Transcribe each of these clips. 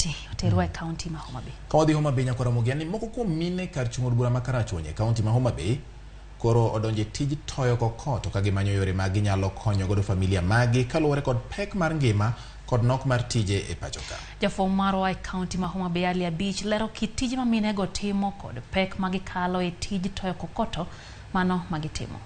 County, oterwa county ma Homa Bay. Kawadhi Homa Bay nyakora Ramogi, moko kuom mine kar chung'o bura ma Karachuonyo county ma Homa Bay koro odonje tij toyo kokoto ka gimanyo yore ma ginyalo konyo godo familia magi kaluwore kod pek mar ngima kod nok mar tije e pachoka. Jafwambo marwa e county ma Homa Bay Ali Abich lero kit tije ma mine go timo kod pek ma gikalo e tij toyo kokoto mano ma gitimo.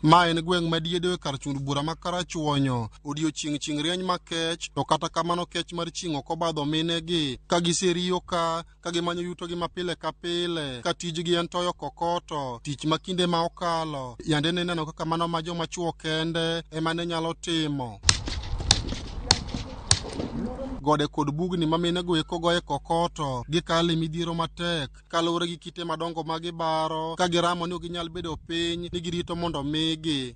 Ma en gweng' madiedo kar chung'o bura ma Karachuonyo, odiochieng' rieny makech, to kata kamano kech mar ching'o kobadho minegi ka giseriyo ka gimanyo yuto gi mapile ka pile ka tijgi en toyo kokoto, tich ma kinde ma okalo yande neno kaka mano ma joma chuo kende ema ne nyalo timo. Gode kod bugni ma minego eko goye kokoto gikale midhiero matek kaluwore gi kite madongo ma gibaro ka giramo ni ginyal bedo piny ni girito mondo migi.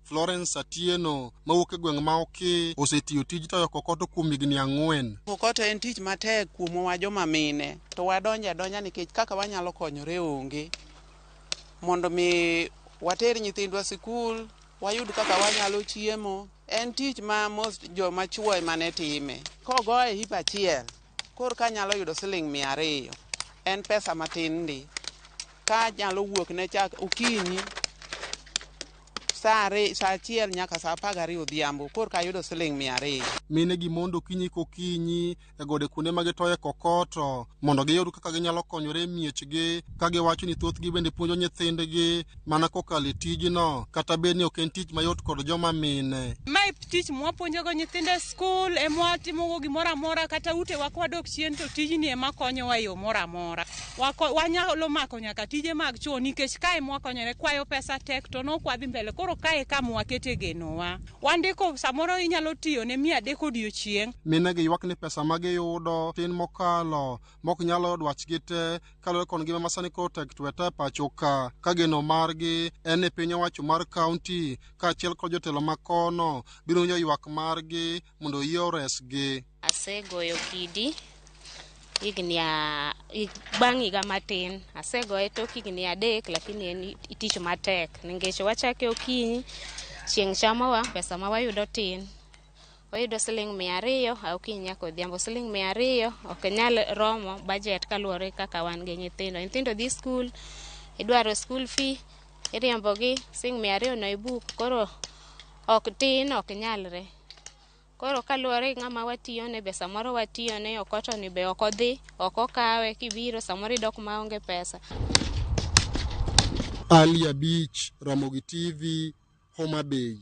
Florence Atieno mawuok e gweng' ma Oki osetiyo tij toyo kokoto kuom higni 4. Kokoto en tich matek kuomwa joma mine, to wadonja nikech kaka wanyalo konyore onge mondo mi water nyithindwa sikul, wayud kaka wanyalo chiemo. En tich ma most joma chuo ema ne time. Kogoye hip achiel, kor ka nyalo yudo $200. En pesa matin ndi. Ka nyalo wuok ne chak okinyi saa 1 nyaka saa 12 odhiambo, kor ka yudo $200. Mine gi mondo kinyi kokinyi e gode kuonde ma gitoye kokoto mondo giyud kaka ginyalo konyore miechgi ka giwacho ni thothgi bende puonjo nyithindgi mana kokalo tijno kata bed ni ok en tich mayot kod joma mine. Mae tich mwapuonjo go nyithinde skul e mwatimo gimoro amora kata ute wakwadok chien to tijni ema konyowa yo moro amora. Wanyalo mako nyaka tije mag chuo nikech kae mwakonyore kwayo pesa tek to nokwadhi mbele koro kae kama wakete genowa. Wandiko samoro inyalo tiyo ne 300 odiochieng'. Mine gi ywak ni pesa ma giyudo tin mokalo mok nyalo dwachgi te kaluwore kod ngima masani koro tek tweta pachoka ka geno margi en e piny owacho mar county kaachiel kod jotelo makono biro winjo ywak margi mondo yie oresgi. Asegoyo kidi bang' higa matin, asegoye tok higni 3 lakini en tich matek nikech wachake okinyi, chieng' chamowa, pesa ma wayudo tin. Wayudo $200 okinyi nyaka odhiambo. $200 ok nyal romo budget kaluwore kaka wan gi nyithindo. Nyithindo dhi skul, idwaro school fee, iriembogi $200 no e buk, koro ok tin, ok nyalre. Koro kaluwore ng'ama watiyone be samoro watiyone okoto ni be ok odhi, ok okawe, kibiro samoro idok maonge pesa. Ali Abich, Ramogi TV, Homa Bay.